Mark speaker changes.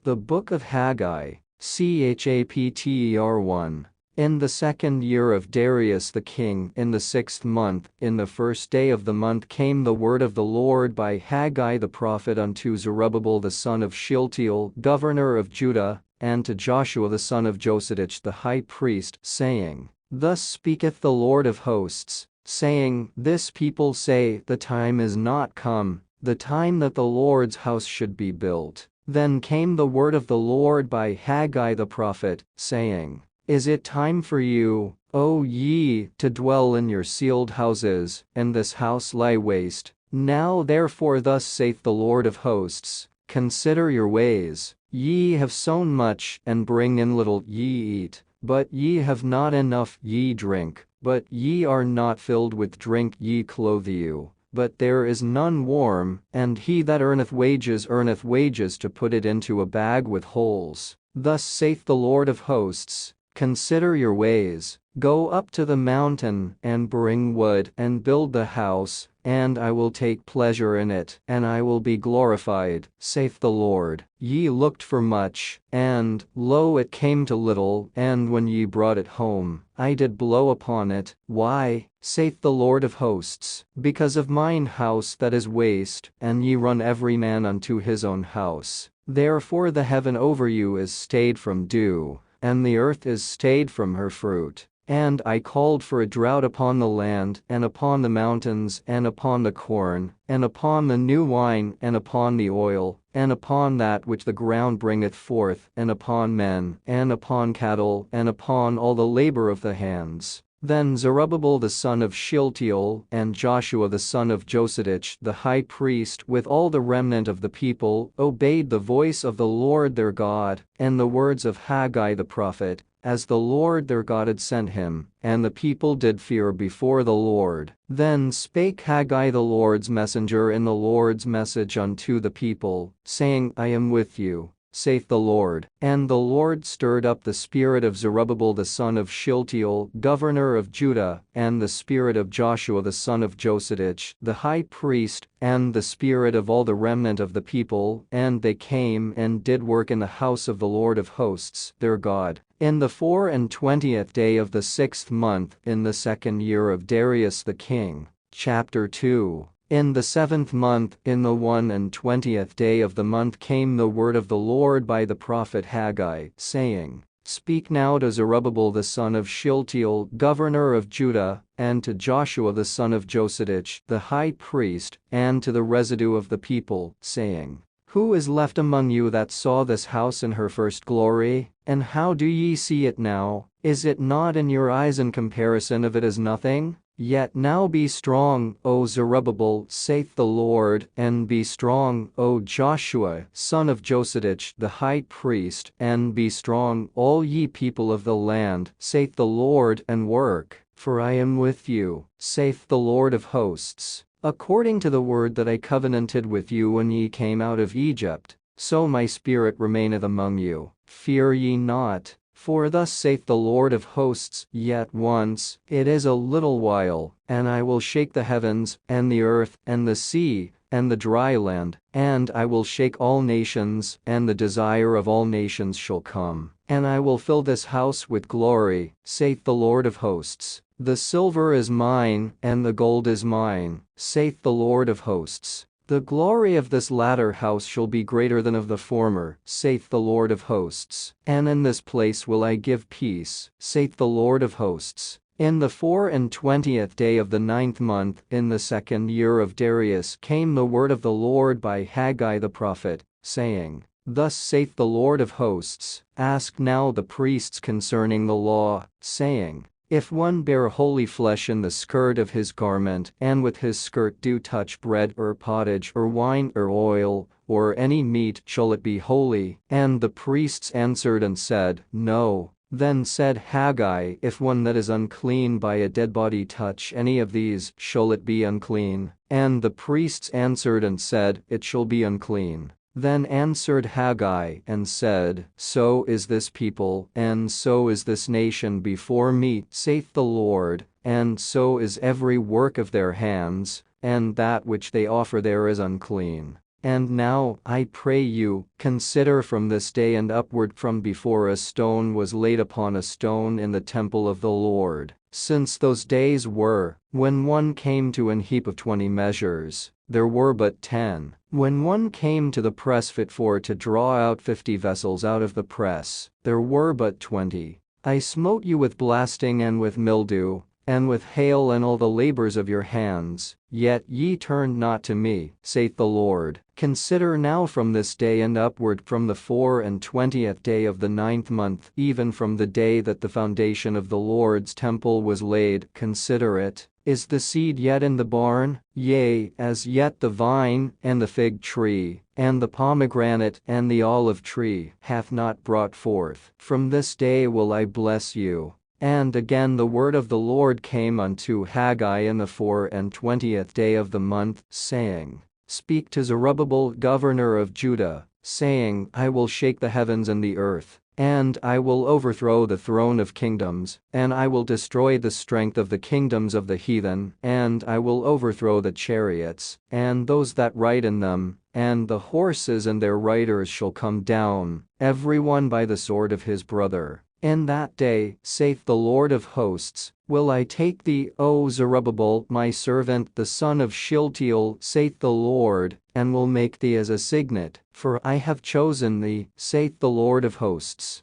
Speaker 1: The Book of Haggai, chapter 1. In the 2nd year of Darius the king, in the 6th month, in the 1st day of the month, came the word of the Lord by Haggai the prophet unto Zerubbabel the son of Shealtiel, governor of Judah, and to Joshua the son of Josedech the high priest, saying, Thus speaketh the Lord of hosts, saying, This people say, The time is not come, the time that the Lord's house should be built. Then came the word of the Lord by Haggai the prophet, saying, Is it time for you, O ye, to dwell in your sealed houses, and this house lie waste? Now therefore thus saith the Lord of hosts, Consider your ways. Ye have sown much, and bring in little. Ye eat, but ye have not enough. Ye drink, but ye are not filled with drink. Ye clothe you, but there is none warm, and he that earneth wages to put it into a bag with holes. Thus saith the Lord of hosts, Consider your ways. Go up to the mountain, and bring wood, and build the house, and I will take pleasure in it, and I will be glorified, saith the Lord. Ye looked for much, and, lo, it came to little, and when ye brought it home, I did blow upon it. Why, saith the Lord of hosts, because of mine house that is waste, and ye run every man unto his own house. Therefore the heaven over you is stayed from dew, and the earth is stayed from her fruit. And I called for a drought upon the land, and upon the mountains, and upon the corn, and upon the new wine, and upon the oil, and upon that which the ground bringeth forth, and upon men, and upon cattle, and upon all the labor of the hands. Then Zerubbabel the son of Shealtiel, and Joshua the son of Josedech the high priest, with all the remnant of the people, obeyed the voice of the Lord their God, and the words of Haggai the prophet, as the Lord their God had sent him, and the people did fear before the Lord. Then spake Haggai the Lord's messenger in the Lord's message unto the people, saying, I am with you, saith the Lord. And the Lord stirred up the spirit of Zerubbabel the son of Shealtiel, governor of Judah, and the spirit of Joshua the son of Josedech, the high priest, and the spirit of all the remnant of the people, and they came and did work in the house of the Lord of hosts, their God. In the 24th day of the 6th month, in the 2nd year of Darius the king. Chapter 2. In the 7th month, in the 21st day of the month, came the word of the Lord by the prophet Haggai, saying, Speak now to Zerubbabel the son of Shealtiel, governor of Judah, and to Joshua the son of Josedech, the high priest, and to the residue of the people, saying, Who is left among you that saw this house in her first glory? And how do ye see it now? Is it not in your eyes in comparison of it as nothing? Yet now be strong, O Zerubbabel, saith the Lord, and be strong, O Joshua, son of Josedech, the high priest, and be strong, all ye people of the land, saith the Lord, and work, for I am with you, saith the Lord of hosts. According to the word that I covenanted with you when ye came out of Egypt, so my spirit remaineth among you. Fear ye not. For thus saith the Lord of hosts, Yet once, it is a little while, and I will shake the heavens, and the earth, and the sea, and the dry land, and I will shake all nations, and the desire of all nations shall come. And I will fill this house with glory, saith the Lord of hosts. The silver is mine, and the gold is mine, saith the Lord of hosts. The glory of this latter house shall be greater than of the former, saith the Lord of hosts. And in this place will I give peace, saith the Lord of hosts. In the 24th day of the 9th month, in the 2nd year of Darius, came the word of the Lord by Haggai the prophet, saying, Thus saith the Lord of hosts, Ask now the priests concerning the law, saying, If one bear holy flesh in the skirt of his garment, and with his skirt do touch bread or pottage or wine or oil, or any meat, shall it be holy? And the priests answered and said, No. Then said Haggai, If one that is unclean by a dead body touch any of these, shall it be unclean? And the priests answered and said, It shall be unclean. Then answered Haggai and said, So is this people, and so is this nation before me, saith the Lord, and so is every work of their hands, and that which they offer there is unclean. And now, I pray you, consider from this day and upward from before a stone was laid upon a stone in the temple of the Lord, since those days were, when one came to an heap of 20 measures, there were but 10. When one came to the press fit for to draw out 50 vessels out of the press, there were but 20. I smote you with blasting and with mildew, and with hail and all the labors of your hands, yet ye turned not to me, saith the Lord. Consider now from this day and upward from the 24th day of the 9th month, even from the day that the foundation of the Lord's temple was laid, consider it. Is the seed yet in the barn? Yea, as yet the vine, and the fig tree, and the pomegranate, and the olive tree hath not brought forth. From this day will I bless you. And again the word of the Lord came unto Haggai in the 24th day of the month, saying, Speak to Zerubbabel governor of Judah, saying, I will shake the heavens and the earth, and I will overthrow the throne of kingdoms, and I will destroy the strength of the kingdoms of the heathen, and I will overthrow the chariots, and those that ride in them, and the horses and their riders shall come down, every one by the sword of his brother. In that day, saith the Lord of hosts, will I take thee, O Zerubbabel, my servant, the son of Shealtiel, saith the Lord, and will make thee as a signet, for I have chosen thee, saith the Lord of hosts.